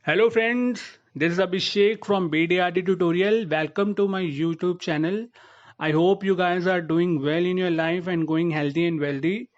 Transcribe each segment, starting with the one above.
Hello friends, this is Abhishek from BDRD Tutorial. Welcome to my YouTube channel. I hope you guys are doing well in your life and going healthy and wealthy.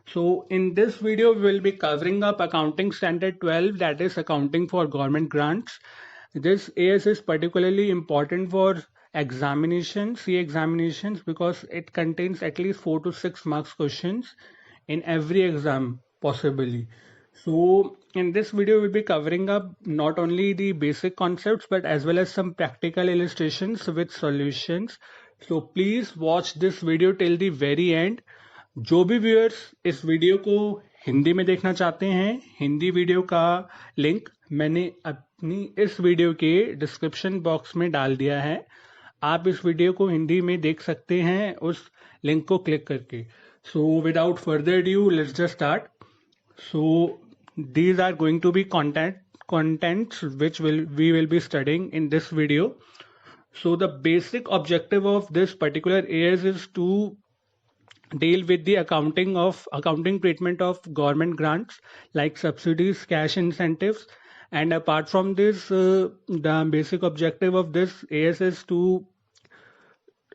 So in this video, we will be covering up Accounting Standard 12, that is accounting for government grants. This AS is particularly important for examinations, CA examinations, because it contains at least 4 to 6 marks questions in every exam possibly. So in this video, we'll be covering up not only the basic concepts, but as well as some practical illustrations with solutions. So please watch this video till the very end. जो भी viewers इस video को हिंदी में देखना चाहते हैं, Hindi video का link मैंने अपनी इस वीडियो के डिस्क्रिप्शन बॉक्स में डाल दिया है. आप इस वीडियो को हिंदी में देख सकते हैं उस लिंक को क्लिक करके. So without further due let's just start. So these are going to be contents which we will be studying in this video. So the basic objective of this particular AS is to deal with the accounting treatment of government grants like subsidies, cash incentives, and apart from this, the basic objective of this AS is to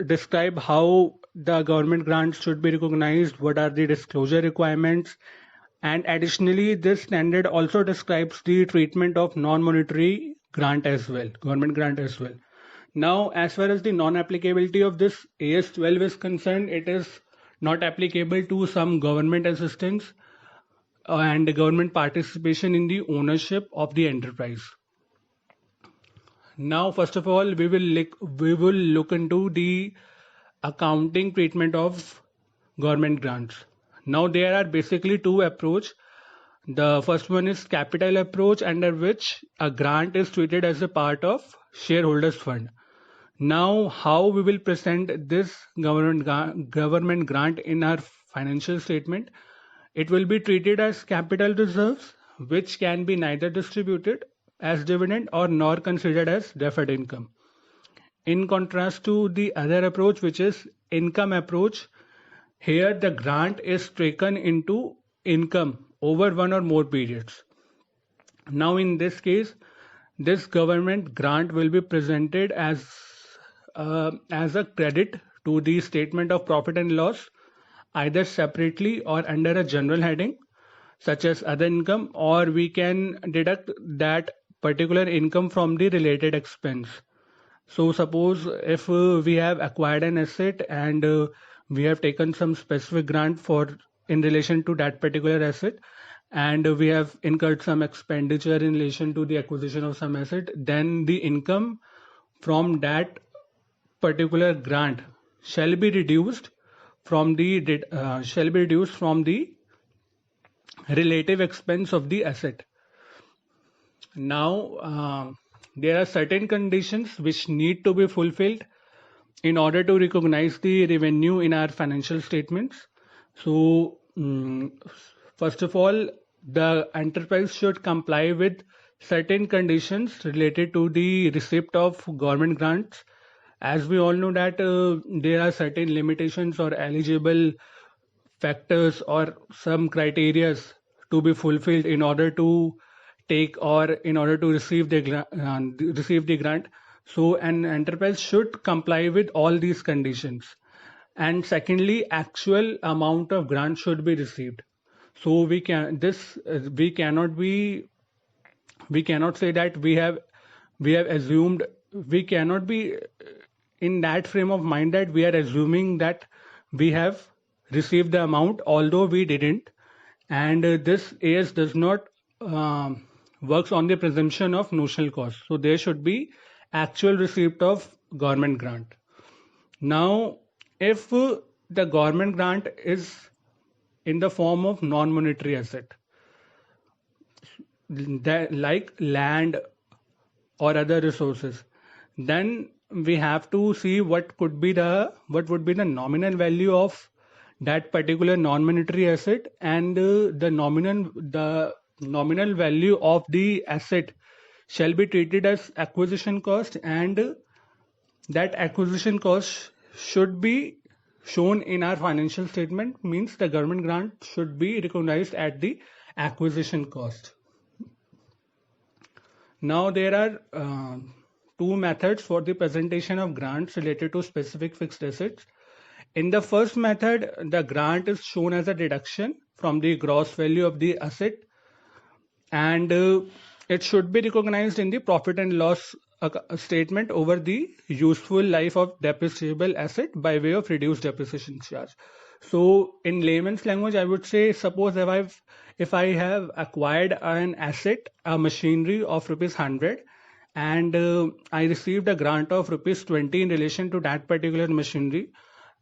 describe how the government grants should be recognized, what are the disclosure requirements, and additionally this standard also describes the treatment of non-monetary grant as well, government grant as well. Now as far as the non-applicability of this AS12 is concerned, it is not applicable to some government assistance and government participation in the ownership of the enterprise. Now first of all we will look into the accounting treatment of government grants. Now there are basically two approaches. The first one is capital approach, under which a grant is treated as a part of shareholders fund. Now how we will present this government grant in our financial statement? It will be treated as capital reserves, which can be neither distributed as dividend or nor considered as deferred income. In contrast to the other approach, which is income approach, here the grant is taken into income over one or more periods. Now in this case, this government grant will be presented as a credit to the statement of profit and loss, either separately or under a general heading such as other income, or we can deduct that particular income from the related expense. So suppose if we have acquired an asset and we have taken some specific grant for in relation to that particular asset, and we have incurred some expenditure in relation to the acquisition of some asset, then the income from that particular grant shall be reduced from the relative expense of the asset. Now there are certain conditions which need to be fulfilled in order to recognize the revenue in our financial statements. So first of all, the enterprise should comply with certain conditions related to the receipt of government grants. As we all know that there are certain limitations or eligible factors or some criteria to be fulfilled in order to take or in order to receive the grant. So an enterprise should comply with all these conditions. And secondly, actual amount of grant should be received. So we cannot say that we have assumed. We cannot be in that frame of mind that we are assuming that we have received the amount although we didn't. And this AS does not works on the presumption of notional cost. So there should be actual receipt of government grant. Now if the government grant is in the form of non-monetary asset, like land or other resources, then we have to see what would be the nominal value of that particular non-monetary asset, and the nominal value of the asset shall be treated as acquisition cost, and that acquisition cost should be shown in our financial statement. Means the government grant should be recognized at the acquisition cost. Now there are two methods for the presentation of grants related to specific fixed assets. In the first method, the grant is shown as a deduction from the gross value of the asset, and it should be recognized in the profit and loss statement over the useful life of depreciable asset by way of reduced depreciation charge. So in layman's language, I would say, suppose if I have acquired an asset, a machinery of rupees 100, and I received a grant of rupees 20 in relation to that particular machinery,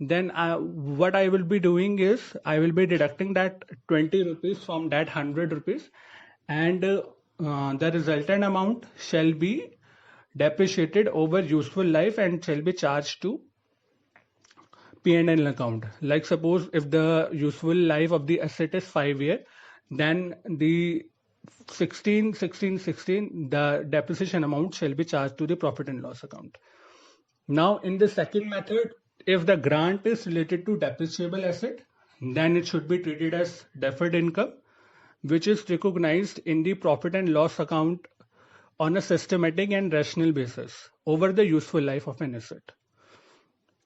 then what I will be doing is I will be deducting that 20 rupees from that 100 rupees, and the resultant amount shall be depreciated over useful life and shall be charged to P&L account. Like suppose if the useful life of the asset is 5 years, then the 16, the depreciation amount shall be charged to the profit and loss account. Now in the second method, if the grant is related to depreciable asset, then it should be treated as deferred income, which is recognized in the profit and loss account on a systematic and rational basis over the useful life of an asset.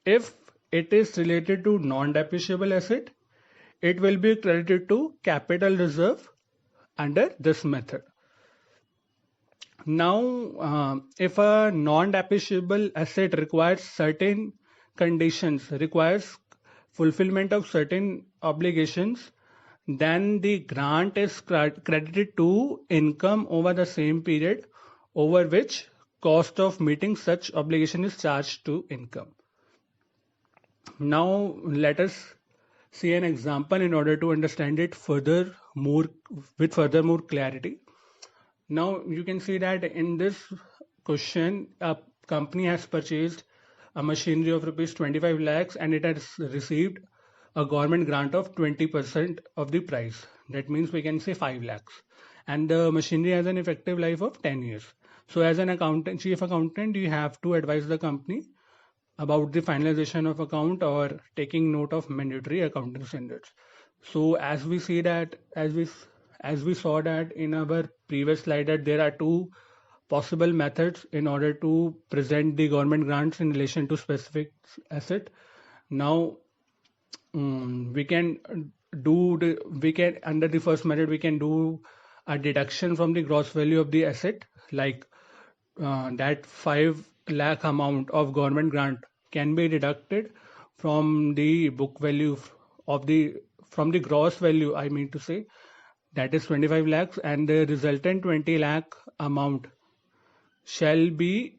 If it is related to non-depreciable asset, it will be credited to capital reserve under this method. Now, if a non-depreciable asset requires certain conditions, requires fulfillment of certain obligations, then the grant is credited to income over the same period over which cost of meeting such obligation is charged to income. Now let us see an example in order to understand it further more clarity. Now you can see that in this question, a company has purchased a machinery of rupees 25 lakhs and it has received a government grant of 20% of the price. That means we can say 5 lakhs. And the machinery has an effective life of 10 years. So as an accountant, chief accountant, you have to advise the company about the finalization of account or taking note of mandatory accounting standards. So as we see that, as we saw that in our previous slide, that there are two possible methods in order to present the government grants in relation to specific asset. Now we can under the first method we can do a deduction from the gross value of the asset, like that 5 lakh amount of government grant can be deducted from the book value of from the gross value, I mean to say, that is 25 lakhs, and the resultant 20 lakh amount shall be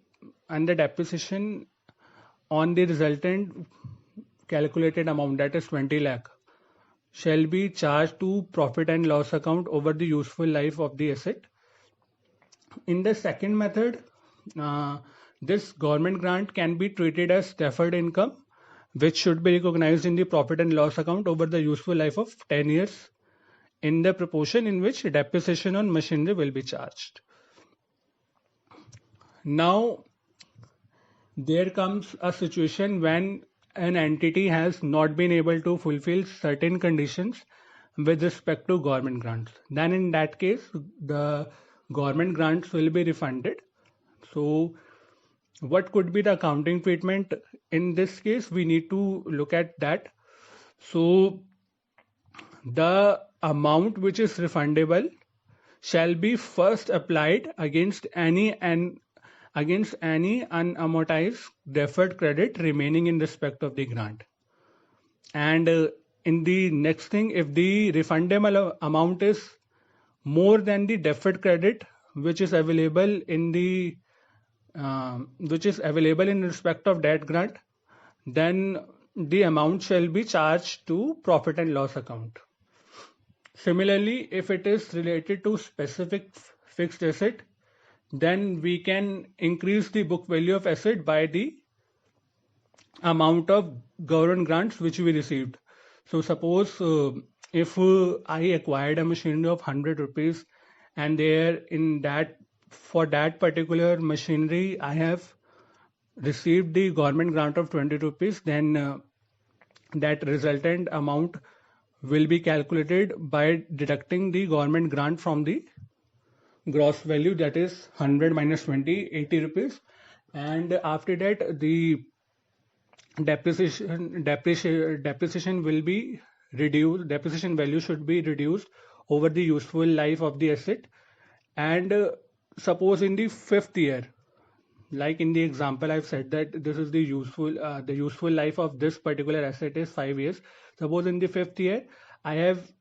under depreciation on the resultant calculated amount, that is 20 lakh, shall be charged to profit and loss account over the useful life of the asset. In the second method, this government grant can be treated as deferred income, which should be recognized in the profit and loss account over the useful life of 10 years in the proportion in which depreciation on machinery will be charged. Now, there comes a situation when an entity has not been able to fulfill certain conditions with respect to government grants. Then in that case, the government grants will be refunded. So what could be the accounting treatment in this case? We need to look at that. So the amount which is refundable shall be first applied against any unamortized deferred credit remaining in respect of the grant. And in the next thing, if the refundable amount is more than the deferred credit which is available in respect of that grant, then the amount shall be charged to profit and loss account. Similarly, if it is related to specific fixed asset, then we can increase the book value of asset by the amount of government grants which we received. So suppose if I acquired a machinery of 100 rupees and for that particular machinery I have received the government grant of 20 rupees, then that resultant amount will be calculated by deducting the government grant from the gross value, that is 100 minus 20, 80 rupees. And after that, the depreciation will be reduced. Depreciation value should be reduced over the useful life of the asset. And suppose in the 5th year, like in the example I've said that this is the useful life of this particular asset is 5 years. Suppose in the 5th year I have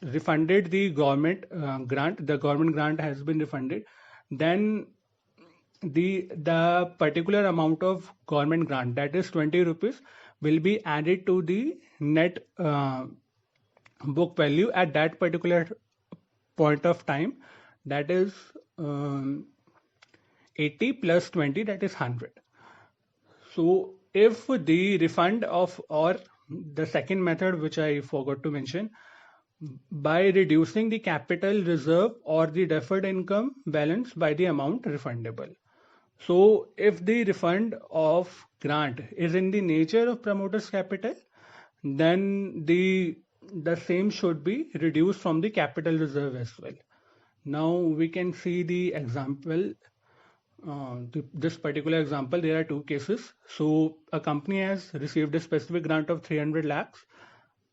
refunded the government grant. The government grant has been refunded. Then the particular amount of government grant, that is 20 rupees, will be added to the net book value at that particular point of time. That is 80 plus 20, that is 100. So if the refund of, or the second method which I forgot to mention, by reducing the capital reserve or the deferred income balance by the amount refundable. So if the refund of grant is in the nature of promoter's capital, then the same should be reduced from the capital reserve as well. Now we can see the example. This particular example, there are two cases. So a company has received a specific grant of 300 lakhs,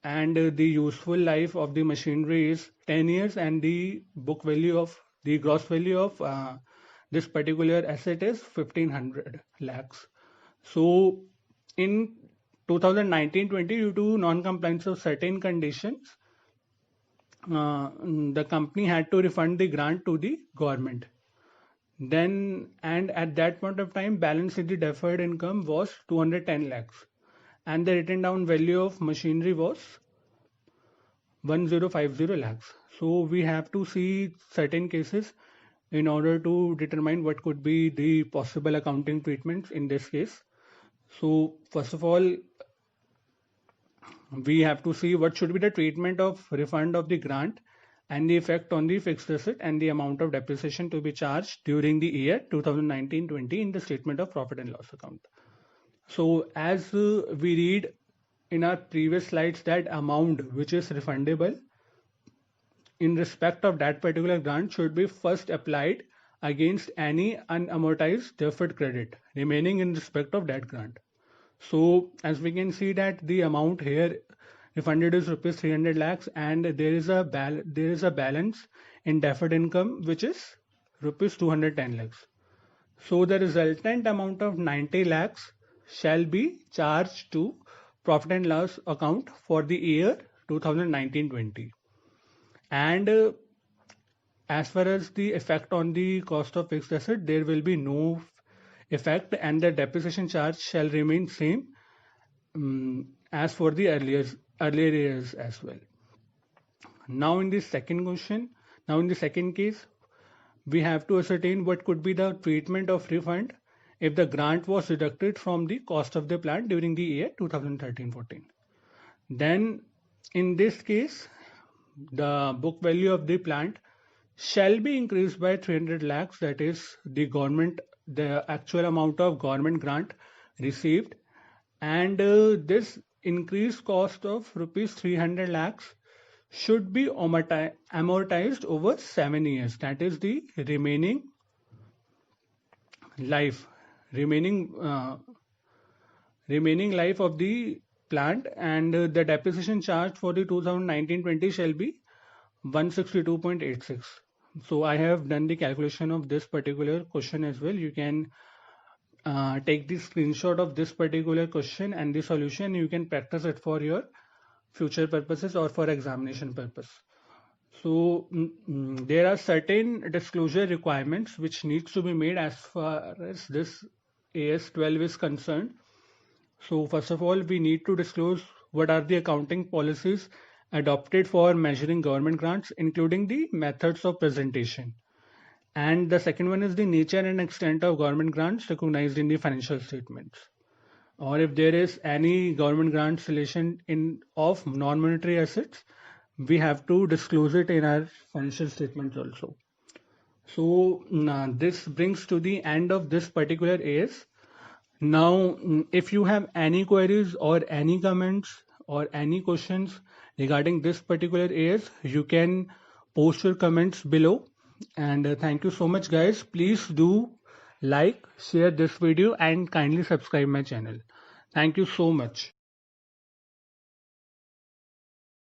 and the useful life of the machinery is 10 years, and the book value of the gross value of this particular asset is 1500 lakhs. So in 2019-20, due to non-compliance of certain conditions, the company had to refund the grant to the government. Then, and at that point of time, balance in the deferred income was 210 lakhs, and the written down value of machinery was 1050 lakhs. So we have to see certain cases in order to determine what could be the possible accounting treatments in this case. So first of all, we have to see what should be the treatment of refund of the grant and the effect on the fixed asset and the amount of depreciation to be charged during the year 2019-20 in the statement of profit and loss account. So as we read in our previous slides, that amount which is refundable in respect of that particular grant should be first applied against any unamortized deferred credit remaining in respect of that grant. So as we can see that the amount here refunded is rupees 300 lakhs, and there is a balance in deferred income which is rupees 210 lakhs. So the resultant amount of 90 lakhs shall be charged to profit and loss account for the year 2019-20. And as far as the effect on the cost of fixed asset, there will be no effect, and the depreciation charge shall remain same as for the earlier years as well. Now in the second case, we have to ascertain what could be the treatment of refund if the grant was deducted from the cost of the plant during the year 2013-14. Then in this case, the book value of the plant shall be increased by 300 lakhs, that is the actual amount of government grant received, and this increased cost of rupees 300 lakhs should be amortized over 7 years. That is the remaining life of the plant, and the depreciation charge for the 2019-20 shall be 162.86. So I have done the calculation of this particular question as well. You can take the screenshot of this particular question and the solution. You can practice it for your future purposes or for examination purpose. So there are certain disclosure requirements which needs to be made as far as this AS12 is concerned. So first of all, we need to disclose what are the accounting policies adopted for measuring government grants, including the methods of presentation. And the second one is the nature and extent of government grants recognized in the financial statements. Or if there is any government grants relation of non-monetary assets, we have to disclose it in our financial statements also. So this brings to the end of this particular AS. Now, if you have any queries or any comments or any questions regarding this particular AS, you can post your comments below. And thank you so much, guys. Please do like, share this video, and kindly subscribe my channel. Thank you so much.